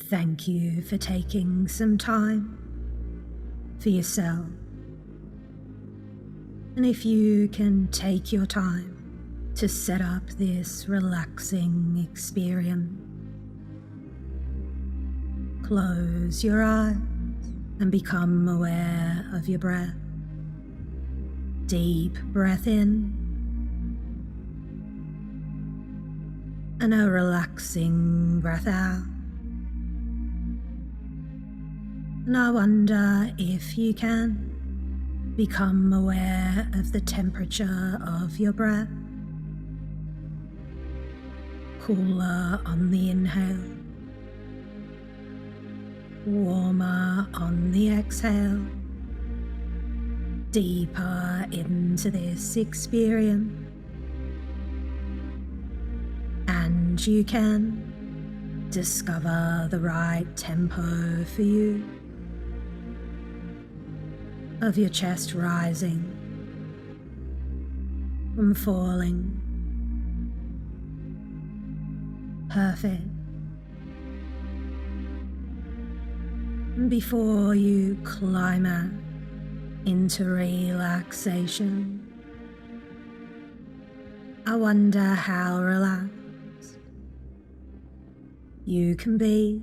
Thank you for taking some time for yourself. And if you can take your time to set up this relaxing experience, close your eyes and become aware of your breath. Deep breath in and a relaxing breath out. And I wonder if you can become aware of the temperature of your breath. Cooler on the inhale, warmer on the exhale. Deeper into this experience, and you can discover the right tempo for you, of your chest rising and falling. Perfect. And before you climax into relaxation, I wonder how relaxed you can be.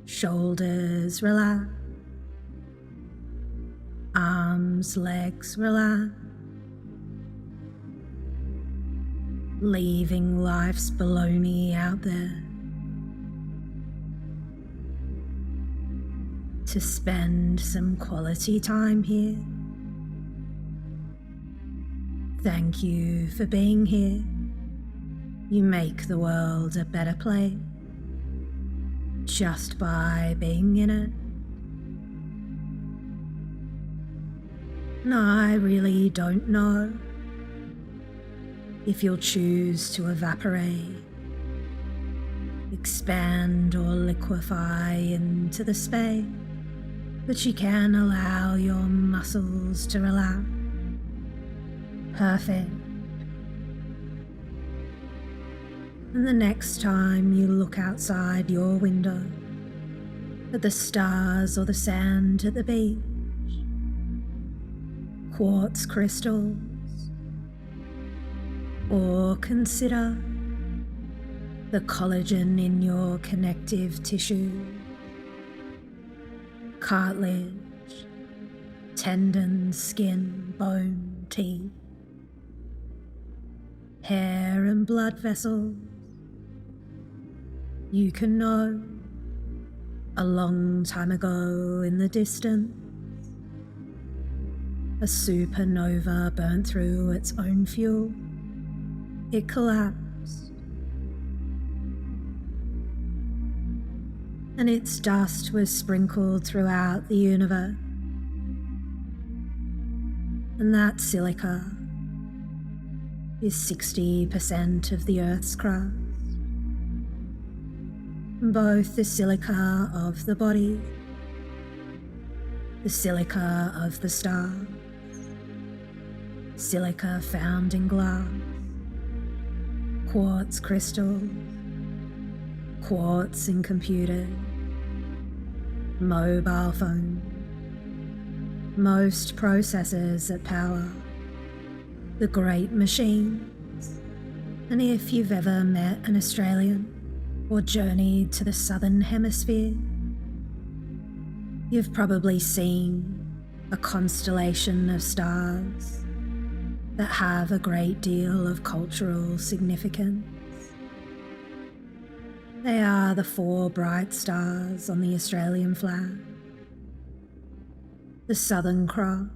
Shoulders relaxed, arms, legs relaxed, leaving life's baloney out there to spend some quality time here. Thank you for being here. You make the world a better place just by being in it. And I really don't know if you'll choose to evaporate, expand or liquefy into the space, but you can allow your muscles to relax. Perfect. And the next time you look outside your window at the stars or the sand at the beach, quartz crystals, or consider the collagen in your connective tissue, cartilage, tendons, skin, bone, teeth, hair and blood vessels. You can know a long time ago in the distance, a supernova burnt through its own fuel. It collapsed, and its dust was sprinkled throughout the universe. And that silica is 60% of the Earth's crust. Both the silica of the body, the silica of the stars, silica found in glass, quartz crystals, quartz in computers, mobile phones, most processors that power the great machines. And if you've ever met an Australian or journeyed to the southern hemisphere, you've probably seen a constellation of stars that have a great deal of cultural significance. They are the 4 bright stars on the Australian flag, the Southern Cross.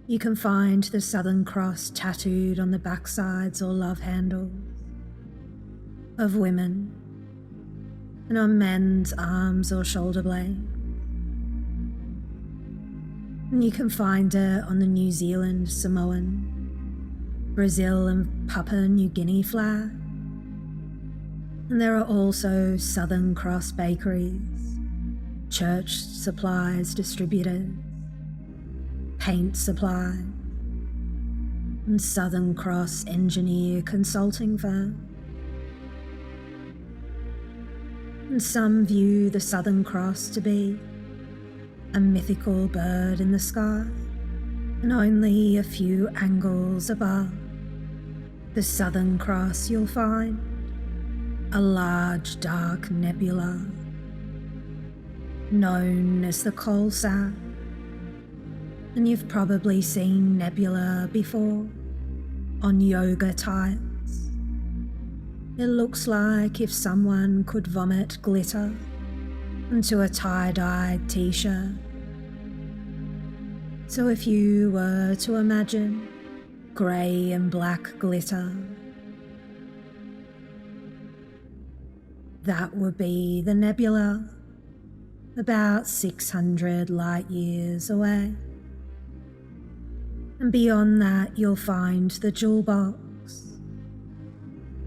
You can find the Southern Cross tattooed on the backsides or love handles of women and on men's arms or shoulder blades. And you can find it on the New Zealand, Samoan, Brazil and Papua New Guinea flag. And there are also Southern Cross bakeries, church supplies distributors, paint supply, and Southern Cross engineer consulting firm. and some view the Southern Cross to be a mythical bird in the sky, and only a few angles above the Southern Cross you'll find a large dark nebula known as the coal sack. And you've probably seen nebula before on yoga tights. It looks like if someone could vomit glitter into a tie-dyed t-shirt. So if you were to imagine grey and black glitter, that would be the nebula, about 600 light years away. And beyond that you'll find the jewel box,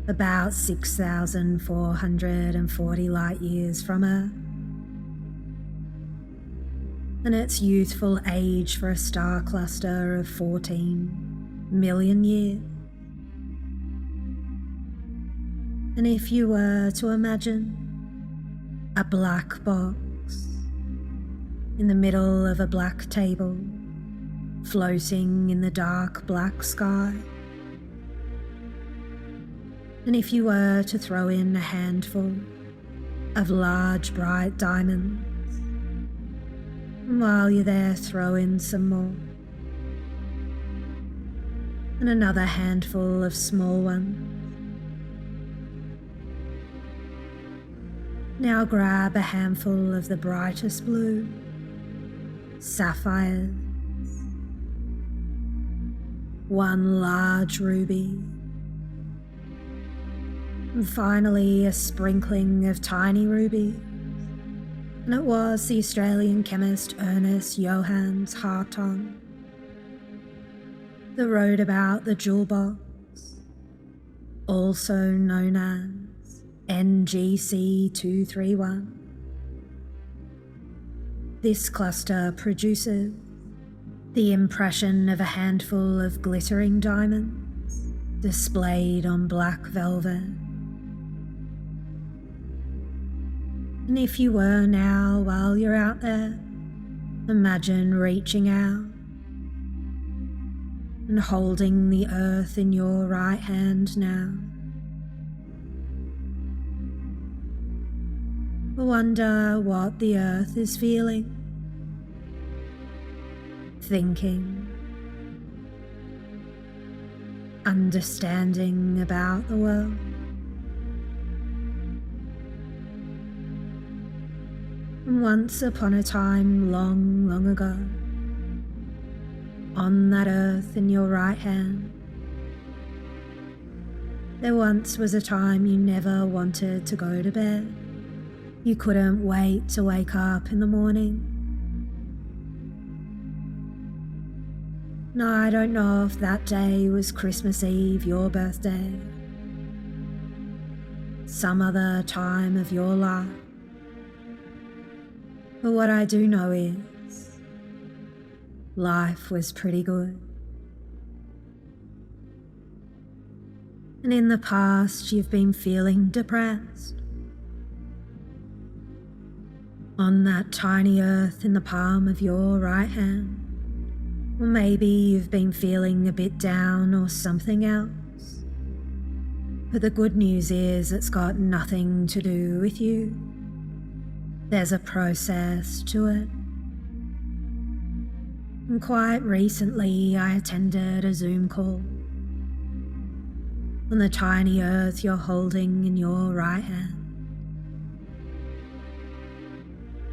about 6,440 light years from Earth. And its youthful age for a star cluster of 14 million years. And if you were to imagine a black box in the middle of a black table, floating in the dark black sky, and if you were to throw in a handful of large bright diamonds, and while you're there throw in some more, and another handful of small ones. Now grab a handful of the brightest blue, sapphires, one large ruby, and finally a sprinkling of tiny rubies. And it was the Australian chemist Ernest Johannes Hartung that wrote about the jewel box, also known as NGC 231. This cluster produces the impression of a handful of glittering diamonds displayed on black velvet. And if you were now, while you're out there, imagine reaching out and holding the earth in your right hand now. Wonder what the earth is feeling, thinking, understanding about the world. And once upon a time, long, long ago, on that earth in your right hand, there once was a time you never wanted to go to bed. You couldn't wait to wake up in the morning. No, I don't know if that day was Christmas Eve, your birthday, some other time of your life. But what I do know is life was pretty good. And in the past, you've been feeling depressed. On that tiny earth in the palm of your right hand. Or maybe you've been feeling a bit down or something else. But the good news is it's got nothing to do with you. There's a process to it. And quite recently I attended a Zoom call on the tiny earth you're holding in your right hand.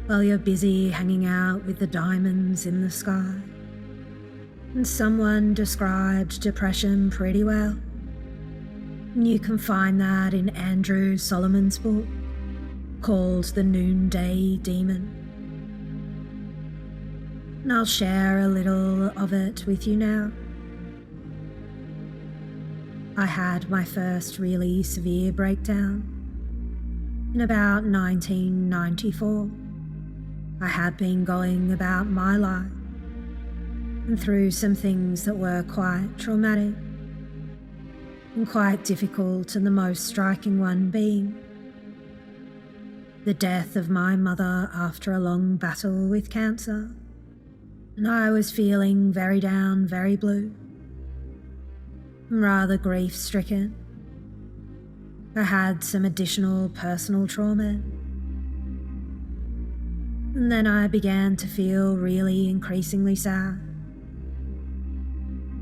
While you're busy hanging out with the diamonds in the sky. And someone described depression pretty well. And you can find that in Andrew Solomon's book called The Noonday Demon. And I'll share a little of it with you now. I had my first really severe breakdown in about 1994. I had been going about my life and through some things that were quite traumatic and quite difficult, and the most striking one being the death of my mother after a long battle with cancer, and I was feeling very down, very blue, rather grief-stricken. I had some additional personal trauma, and then I began to feel really increasingly sad.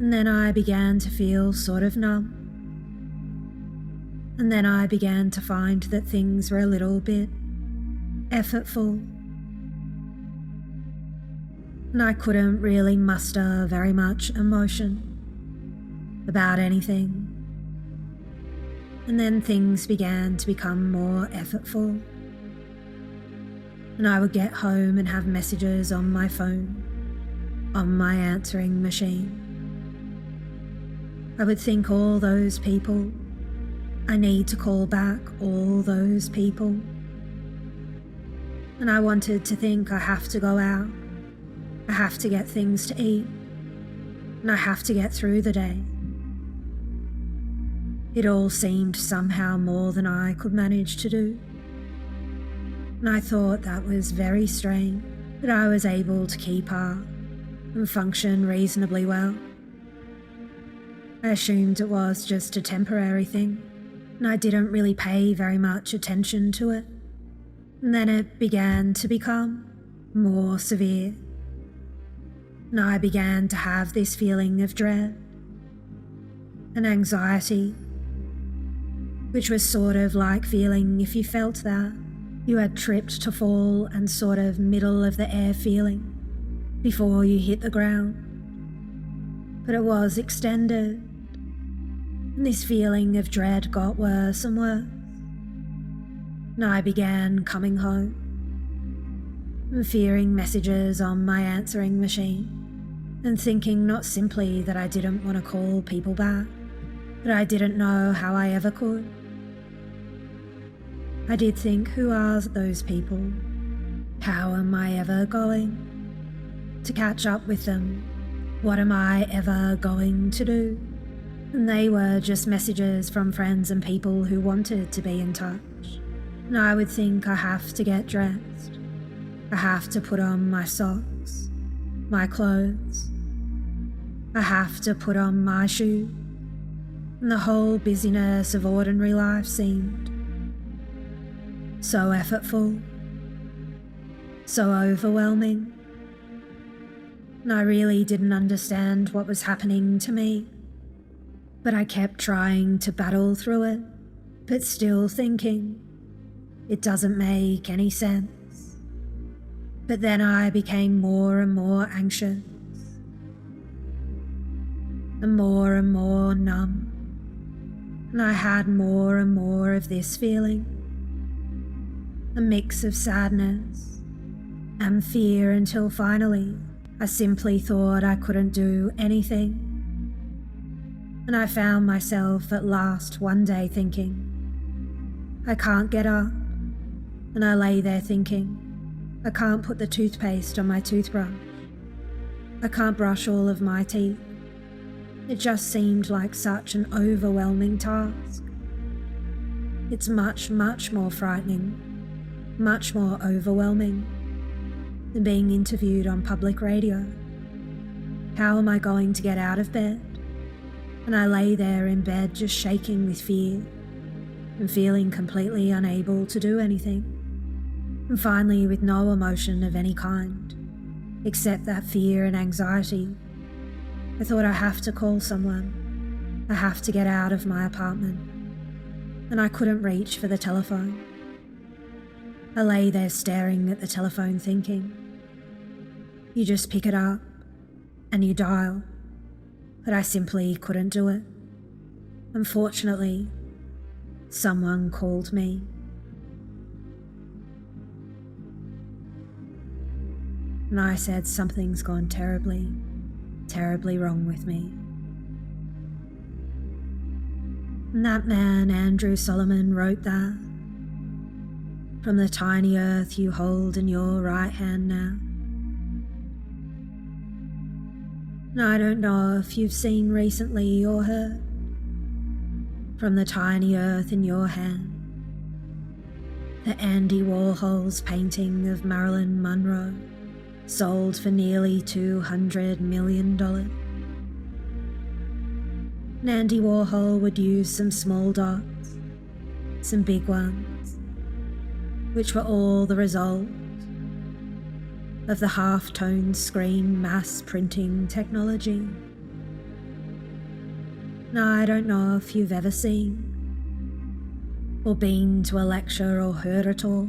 And then I began to feel sort of numb. And then I began to find that things were a little bit effortful. And I couldn't really muster very much emotion about anything. And then things began to become more effortful. And I would get home and have messages on my phone, on my answering machine. I would think all those people, I need to call back all those people. And I wanted to think I have to go out, I have to get things to eat, and I have to get through the day. It all seemed somehow more than I could manage to do. And I thought that was very strange, that I was able to keep up and function reasonably well. I assumed it was just a temporary thing, and I didn't really pay very much attention to it. And then it began to become more severe, and I began to have this feeling of dread and anxiety, which was sort of like feeling if you felt that you had tripped to fall and sort of middle of the air feeling before you hit the ground. But it was extended, and this feeling of dread got worse and worse. And I began coming home and fearing messages on my answering machine, and thinking not simply that I didn't want to call people back, but I didn't know how I ever could. I did think, who are those people? How am I ever going to catch up with them? What am I ever going to do? And they were just messages from friends and people who wanted to be in touch. And I would think, I have to get dressed. I have to put on my socks, my clothes. I have to put on my shoes. And the whole busyness of ordinary life seemed so effortful, so overwhelming. And I really didn't understand what was happening to me, but I kept trying to battle through it, but still thinking, it doesn't make any sense. But then I became more and more anxious, and more numb, and I had more and more of this feeling, a mix of sadness and fear, until finally I simply thought I couldn't do anything. And I found myself at last one day thinking, I can't get up. And I lay there thinking, I can't put the toothpaste on my toothbrush. I can't brush all of my teeth. It just seemed like such an overwhelming task. It's much more frightening, much more overwhelming than being interviewed on public radio. How am I going to get out of bed? And I lay there in bed just shaking with fear and feeling completely unable to do anything. And finally, with no emotion of any kind, except that fear and anxiety, I thought, I have to call someone. I have to get out of my apartment. And I couldn't reach for the telephone. I lay there staring at the telephone thinking, you just pick it up and you dial, but I simply couldn't do it. Unfortunately, someone called me. And I said, something's gone terribly wrong with me. And that man, Andrew Solomon, wrote that, from the tiny earth you hold in your right hand now. And I don't know if you've seen recently or heard, from the tiny earth in your hand, that Andy Warhol's painting of Marilyn Monroe sold for nearly $200 million. And Andy Warhol would use some small dots, some big ones, which were all the result of the half-tone screen mass printing technology. Now, I don't know if you've ever seen or been to a lecture or heard a talk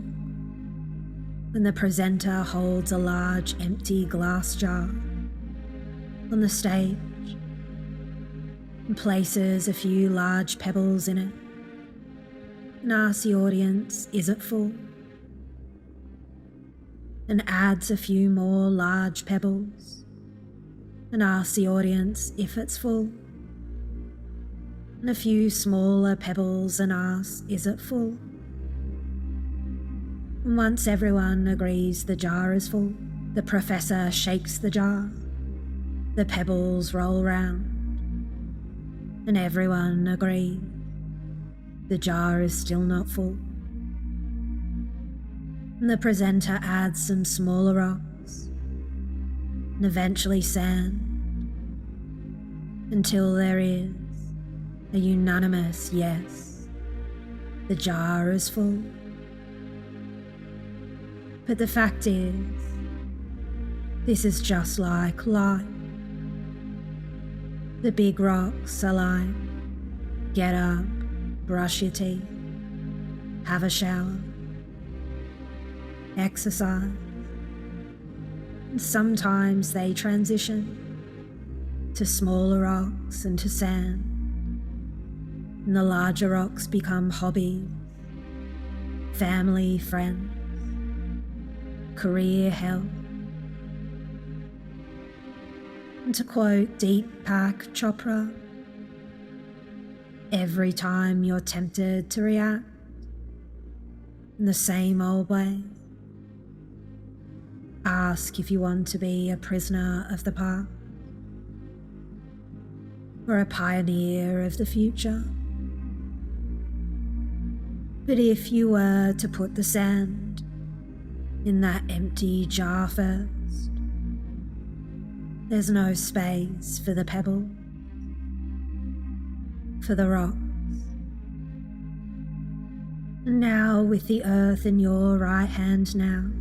when the presenter holds a large empty glass jar on the stage and places a few large pebbles in it and asks the audience, is it full? And adds a few more large pebbles and asks the audience if it's full, and a few smaller pebbles and asks, is it full? And once everyone agrees the jar is full, the professor shakes the jar, the pebbles roll round, and everyone agrees the jar is still not full. And the presenter adds some smaller rocks and eventually sand until there is a unanimous yes, the jar is full. But the fact is, this is just like life. The big rocks are like, get up, brush your teeth, have a shower, exercise. And sometimes they transition to smaller rocks and to sand. And the larger rocks become hobbies, family, friends, career, health. And to quote Deepak Chopra, every time you're tempted to react in the same old way, ask if you want to be a prisoner of the past or a pioneer of the future. But if you were to put the sand in that empty jar first, there's no space for the pebble, for the rocks. And now, with the earth in your right hand now,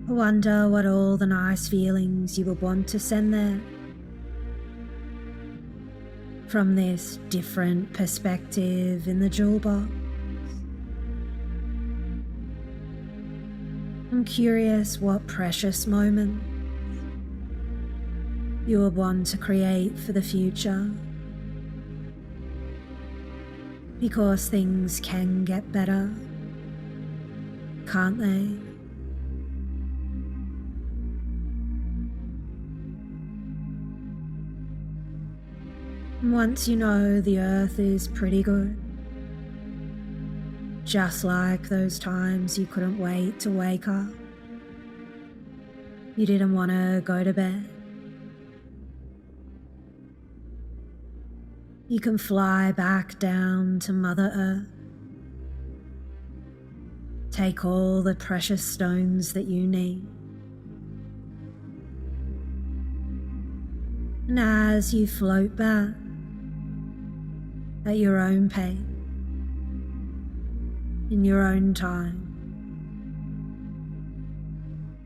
I wonder what all the nice feelings you would want to send there. From this different perspective in the jewel box. I'm curious what precious moment you would want to create for the future, because things can get better, can't they? Once you know the earth is pretty good, just like those times you couldn't wait to wake up, you didn't want to go to bed, you can fly back down to Mother Earth, take all the precious stones that you need, and as you float back at your own pace, in your own time,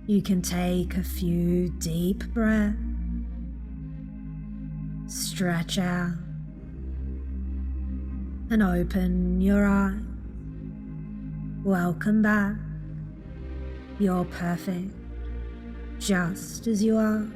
you can take a few deep breaths, stretch out, and open your eyes. Welcome back. You're perfect, just as you are.